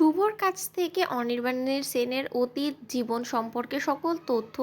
শুভর কাছ থেকে অনির্বাণের সেনের অতীত জীবন সম্পর্কে সকল তথ্য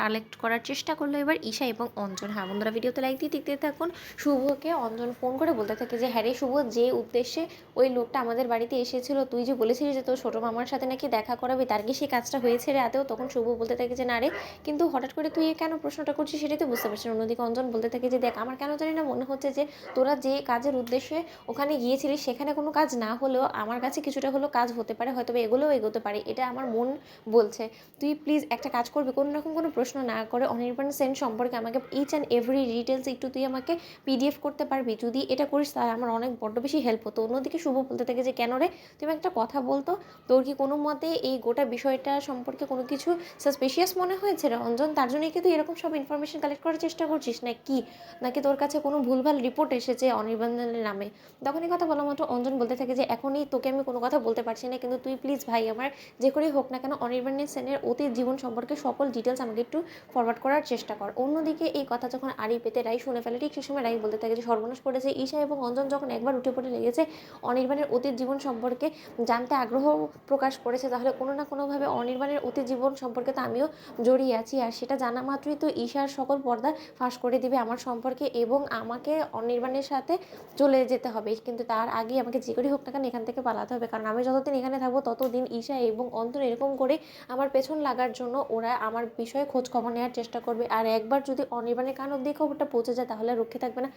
কালেক্ট করার চেষ্টা করলো এবার ঈশা এবং অঞ্জন। হ্যাঁ বন্ধুরা, ভিডিওতে লাইক দিয়ে দেখতে থাকুন। শুভকে অঞ্জন ফোন করে বলতে থাকে যে হ্যাঁ রে শুভ, যে উদ্দেশ্যে ওই লোকটা আমাদের বাড়িতে এসেছিল, তুই যে বলেছিলি যে তোর ছোটো মামার সাথে নাকি দেখা করাবি, তার কি সেই কাজটা হয়েছে রে আদেও? তখন শুভ বলতে থাকে যে না রে, কিন্তু হঠাৎ করে তুই কেন প্রশ্নটা করছিস সেটাই তো বুঝতে পারছিস না। অন্যদিকে অঞ্জন বলতে থাকে যে দেখ, আমার কেন জানি না মনে হচ্ছে যে তোরা যে কাজের উদ্দেশ্যে ওখানে গিয়েছিলিস সেখানে কোনো কাজ না হলেও আমার কাছে কিছুটা হলেও কাজ হতে পারে, হয়তো এগুলোও এগোতে পারে, এটা আমার মন বলছে। তুই প্লিজ একটা কাজ করবি, কোনো রকম কোনো প্রশ্ন না করে অনির্বাণ সেন সম্পর্কে আমাকে ইচ অ্যান্ড এভরি ডিটেলস একটু তুই আমাকে পিডিএফ করতে পারবি? যদি এটা করিস তাহলে আমার অনেক বড্ড বেশি হেল্প হতো। অন্যদিকে শুভ বলতে থাকে যে কেন রে, তুমি একটা কথা বলতো, তোর কি কোনো মতে এই গোটা বিষয়টা সম্পর্কে কোনো কিছু সাসপিশিয়াস মনে হয়েছে রে অঞ্জন? তার জন্যই কি তুই এরকম সব ইনফরমেশন কালেক্ট করার চেষ্টা করছিস না কি? নাকি তোর কাছে কোনো ভুলভাল রিপোর্ট এসেছে অনির্বাণের নামে? তখনই কথা বলা মাত্র অঞ্জন বলতে থাকে যে এখনই তোকে আমি কোনো কথা বলতে পারছি না, কিন্তু তুই প্লিজ ভাই আমার যে করেই হোক না কেন অনির্বাণ সেনের অতীত জীবন সম্পর্কে সকল ডিটেলস আমাকে একটু ফরওয়ার্ড করার চেষ্টা কর। অন্যদিকে এই কথা যখন আড়ি পেতে রাই শুনে ফেলে, ঠিক সেই সময় রাই বলতে থাকে যে সর্বনাশ করেছে। ঈশা এবং অঞ্জন যখন একবার উঠে পড়ে লেগেছে অনির্বাণের অতীত জীবন সম্পর্কে জানতে আগ্রহ প্রকাশ করেছে, তাহলে কোনো না কোনোভাবে অনির্বাণের অতীত জীবন সম্পর্কে তো আমিও জড়িয়ে আছি, আর সেটা জানা মাত্রই তো ঈশার সকল পর্দা ফাঁস করে দিবে আমার সম্পর্কে এবং আমাকে অনির্বাণের সাথে চলে যেতে হবে। কিন্তু তার আগে আমাকে যে করেই হোক না কেন এখান থেকে পালাতে হবে, কারণ আমি যতদিন এখানে থাকবো ততদিন ঈশা এবং অন্তর এরকম করে আমার পেছন লাগার জন্য ওরা আমার বিষয়ে খোঁজ খবর নেওয়ার চেষ্টা করবে। আর একবার যদি অনির্বাণের কান অব্দি খবরটা পৌঁছে যায় তাহলে রক্ষে থাকবে না,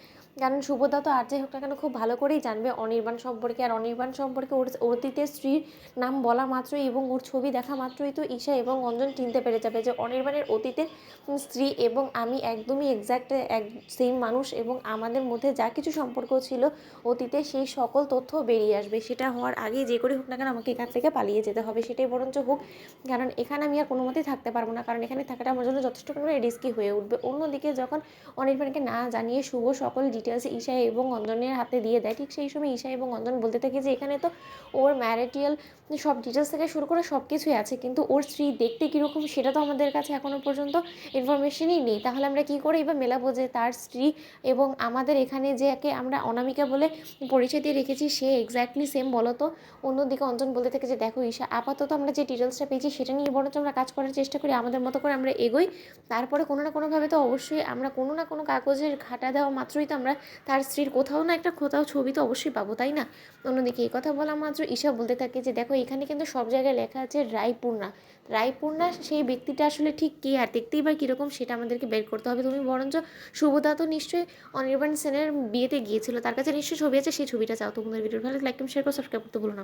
কারণ শুভদা তো আর যাই হোক না কেন খুব ভালো করেই জানবে অনির্বাণ সম্পর্কে। আর অনির্বাণ সম্পর্কে ওর অতীতের স্ত্রীর নাম বলা মাত্রই এবং ওর ছবি দেখা মাত্রই তো ঈশা এবং অঞ্জন চিনতে পেরে যাবে যে অনির্বাণের অতীতের স্ত্রী এবং আমি একদমই এক্স্যাক্ট এক সেম মানুষ, এবং আমাদের মধ্যে যা কিছু সম্পর্ক ছিল অতীতে সেই সকল তথ্য বেরিয়ে আসবে। সেটা হওয়ার আগে যে করে হোক না কেন আমাকে এখান থেকে পালিয়ে যেতে হবে, সেটাই বরঞ্চ হোক, কারণ এখানে আমি আর কোনো মতেই থাকতে পারবো না, কারণ এখানে থাকাটা আমার জন্য যথেষ্ট পরিমাণে রিস্কি হয়ে উঠবে। অন্যদিকে যখন অনির্বাণকে না জানিয়ে শুভ সকল ডিটেলস ঈশা এবং অঞ্জনের হাতে দিয়ে দেয়, ঠিক সেই সময় ঈশা এবং অঞ্জন বলতে থাকে যে এখানে তো ওর ম্যারিটিয়াল সব ডিটেলস থেকে শুরু করে সব কিছুই আছে, কিন্তু ওর স্ত্রী দেখতে কীরকম সেটা তো আমাদের কাছে এখনও পর্যন্ত ইনফরমেশনই নেই। তাহলে আমরা কী করে এবার মেলাবো যে তার স্ত্রী এবং আমাদের এখানে যে একে আমরা অনামিকা বলে পরিচয় দিয়ে রেখেছি সে এক্স্যাক্টলি সেম বলো তো? অন্যদিকে অঞ্জন বলতে থাকে যে দেখো ঈশা, আপাতত আমরা যে ডিটেলসটা পেয়েছি সেটা নিয়ে বরঞ্চ আমরা কাজ করার চেষ্টা করি, আমাদের মতো করে আমরা এগোই। তারপরে কোনো না কোনোভাবে তো অবশ্যই আমরা কোনো না কোনো কাগজের ঘাটা দেওয়া মাত্রই তো আমরা তার স্ত্রীর কোথাও না একটা কোথাও ছবি তো অবশ্যই পাবো, তাই না? অন্যদিকে এই কথা বলা মাত্র ঈশা বলতে থাকে যে দেখো, এখানে কিন্তু সব জায়গায় লেখা আছে রায়পূর্ণা। রায়পূর্ণা সেই ব্যক্তিটা আসলে ঠিক কে আর দেখতেই বা কীরকম সেটা আমাদেরকে বের করতে হবে। তুমি বরঞ্চ শুভদা তো নিশ্চয়ই অনির্বাণ সেনের বিয়েতে গিয়েছিল, তার কাছে নিশ্চয়ই ছবি আছে, সেই ছবিটা চাও। তোমাদের ভিডিও ভালো লাইক শেয়ার করে সাবস্ক্রাইব করতে ভুলো না।